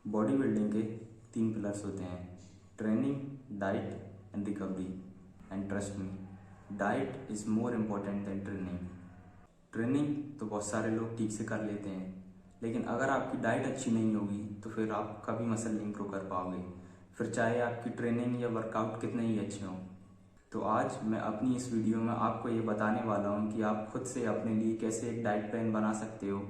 Body building के 3 pillars होते हैं: training, diet and recovery. And trust me, diet is more important then training. Training तो बहुत सारे लोग ठीक से कर लेते हैं, लेकिन अगर आपकी डाइट अच्छी नहीं होगी तो फिर आप कभी मसल नहीं ग्रो कर पाओगे, फिर चाहे आपकी ट्रेनिंग या वर्कआउट कितने ही अच्छे हों। तो आज मैं अपनी इस वीडियो में आपको ये बताने वाला हूँ कि आप खुद से अपने लिए कैसे एक डाइट प्लान बना सकते हो।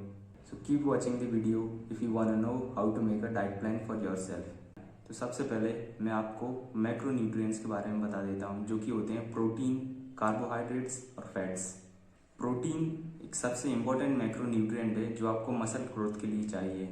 So keep watching the video if you want to know how to make a diet plan for yourself. तो सबसे पहले मैं आपको मैक्रोन्यूट्रिएंट्स के बारे में बता देता हूँ, जो कि होते हैं प्रोटीन, कार्बोहाइड्रेट्स और फैट्स। प्रोटीन एक सबसे इम्पोर्टेंट मैक्रोन्यूट्रिएंट है जो आपको मसल ग्रोथ के लिए चाहिए।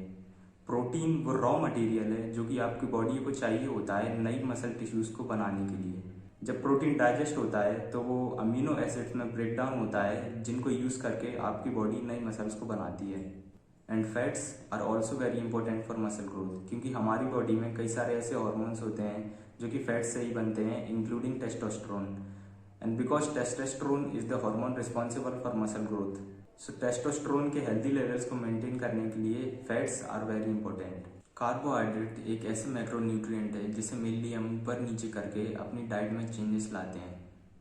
प्रोटीन वो रॉ मटेरियल है जो कि आपकी बॉडी को चाहिए होता है नई मसल टिश्यूज़ को बनाने के लिए। जब प्रोटीन डाइजेस्ट होता है तो वो अमीनो एसिड्स में ब्रेक डाउन होता है, जिनको यूज़ करके आपकी बॉडी नई मसल्स को बनाती है। And fats are also very important for muscle growth, क्योंकि हमारी बॉडी में कई सारे ऐसे हॉर्मोन्स होते हैं जो कि फैट से ही बनते हैं, including testosterone. And because testosterone is the hormone responsible for muscle growth, so testosterone के हेल्दी लेवल्स को मेंटेन करने के लिए fats are very important. Carbohydrate एक ऐसे मैक्रोन्यूट्रिएंट है जिसे मेनली हम ऊपर नीचे करके अपनी डाइट में चेंजेस लाते हैं।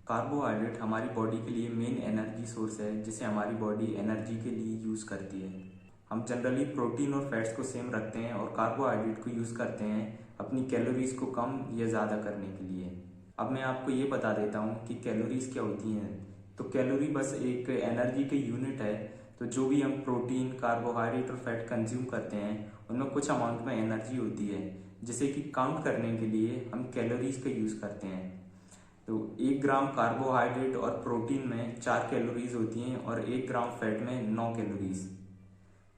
कार्बोहाइड्रेट हमारी बॉडी के लिए मेन एनर्जी सोर्स है, जिसे हमारी बॉडी एनर्जी के लिए यूज़ करती है। हम जनरली प्रोटीन और फैट्स को सेम रखते हैं और कार्बोहाइड्रेट को यूज़ करते हैं अपनी कैलोरीज को कम या ज़्यादा करने के लिए। अब मैं आपको ये बता देता हूँ कि कैलोरीज क्या होती हैं। तो कैलोरी बस एक एनर्जी की यूनिट है। तो जो भी हम प्रोटीन, कार्बोहाइड्रेट और फैट कंज्यूम करते हैं उनमें कुछ अमाउंट में एनर्जी होती है, जिसे कि काउंट करने के लिए हम कैलोरीज का यूज़ करते हैं। तो 1 ग्राम कार्बोहाइड्रेट और प्रोटीन में 4 कैलोरीज होती हैं और 1 ग्राम फैट में 9 कैलोरीज।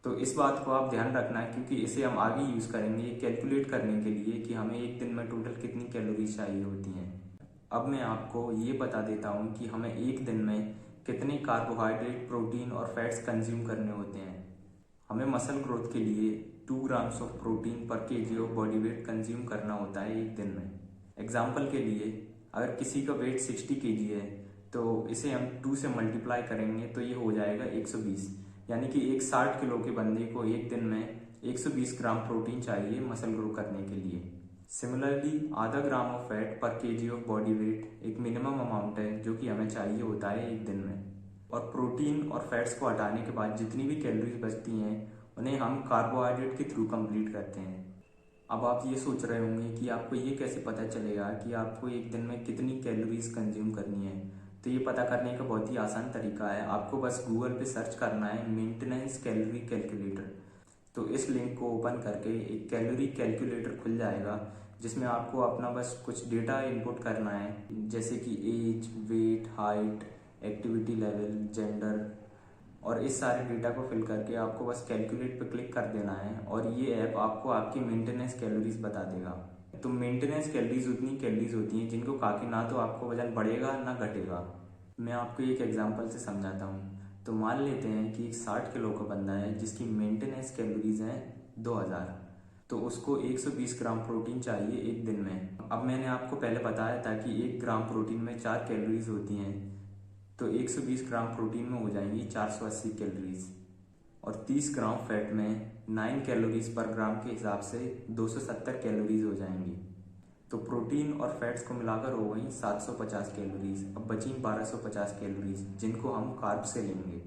तो इस बात को आप ध्यान रखना है, क्योंकि इसे हम आगे यूज़ करेंगे कैलकुलेट करने के लिए कि हमें एक दिन में टोटल कितनी कैलोरीज चाहिए होती हैं। अब मैं आपको ये बता देता हूँ कि हमें एक दिन में कितने कार्बोहाइड्रेट, प्रोटीन और फैट्स कंज्यूम करने होते हैं। हमें मसल ग्रोथ के लिए 2 ग्राम्स ऑफ प्रोटीन पर KG of body weight consume करना होता है एक दिन में। एग्जाम्पल के लिए, अगर किसी का वेट 60 केजी है तो इसे हम 2 से मल्टीप्लाई करेंगे तो ये हो जाएगा 120, यानी कि एक 60 किलो के बंदे को एक दिन में 120 ग्राम प्रोटीन चाहिए मसल ग्रो करने के लिए। सिमिलरली, आधा ग्राम ऑफ फैट पर केजी ऑफ बॉडी वेट एक मिनिमम अमाउंट है जो कि हमें चाहिए होता है एक दिन में। और प्रोटीन और फैट्स को हटाने के बाद जितनी भी कैलोरीज बचती हैं उन्हें हम कार्बोहाइड्रेट के थ्रू कंप्लीट करते हैं। अब आप ये सोच रहे होंगे कि आपको ये कैसे पता चलेगा कि आपको एक दिन में कितनी कैलोरीज कंज्यूम करनी है। तो ये पता करने का बहुत ही आसान तरीका है, आपको बस गूगल पे सर्च करना है मेंटेनेंस कैलोरी कैलकुलेटर। तो इस लिंक को ओपन करके एक कैलोरी कैलकुलेटर खुल जाएगा, जिसमें आपको अपना बस कुछ डेटा इनपुट करना है, जैसे कि age, weight, height, activity level, gender, और इस सारे डेटा को फिल करके आपको बस कैलकुलेट पे क्लिक कर देना है और ये ऐप आपको आपकी मेंटेनेंस कैलोरीज बता देगा। तो मेंटेनेंस कैलोरीज उतनी कैलोरीज होती हैं जिनको खा के ना तो आपको वजन बढ़ेगा ना घटेगा। मैं आपको एक एग्जांपल से समझाता हूँ। तो मान लेते हैं कि एक 60 किलो का बंदा है जिसकी मेंटेनेंस कैलोरीज हैं 2000, तो उसको 120 ग्राम प्रोटीन चाहिए एक दिन में। अब मैंने आपको पहले बताया था कि 1 ग्राम प्रोटीन में 4 कैलोरीज होती हैं, तो 120 ग्राम प्रोटीन में हो जाएंगी 480 कैलोरीज, और 30 ग्राम फैट में 9 कैलोरीज पर ग्राम के हिसाब से 270 कैलोरीज हो जाएंगी। तो प्रोटीन और फैट्स को मिलाकर हो गई 750 कैलोरीज। अब बची 1250 कैलोरीज, जिनको हम कार्ब से लेंगे।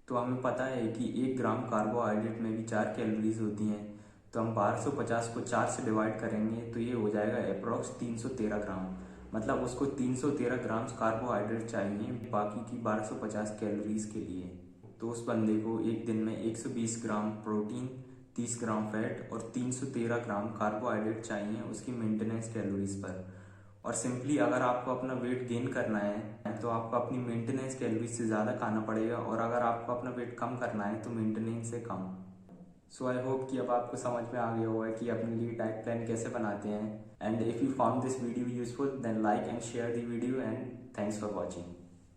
तो हमें पता है कि 1 ग्राम कार्बोहाइड्रेट में भी 4 कैलोरीज होती हैं, तो हम 1250 को 4 से डिवाइड करेंगे तो ये हो जाएगा अप्रॉक्स 313 ग्राम। मतलब उसको 313 ग्राम कार्बोहाइड्रेट चाहिए बाकी की 1250 कैलोरीज के लिए। तो उस बंदे को एक दिन में 120 ग्राम प्रोटीन, 30 ग्राम फैट और 313 ग्राम कार्बोहाइड्रेट चाहिए उसकी मेंटेनेंस कैलोरीज पर। और सिंपली अगर आपको अपना वेट गेन करना है तो आपको अपनी मेंटेनेंस कैलोरीज से ज़्यादा खाना पड़ेगा, और अगर आपको अपना वेट कम करना है तो मेंटेनेंस से कम। सो आई होप कि अब आपको समझ में आ गया होगा कि अपने लिए डाइट प्लान कैसे बनाते हैं। And if you found this video useful then like and share the video, and thanks for watching.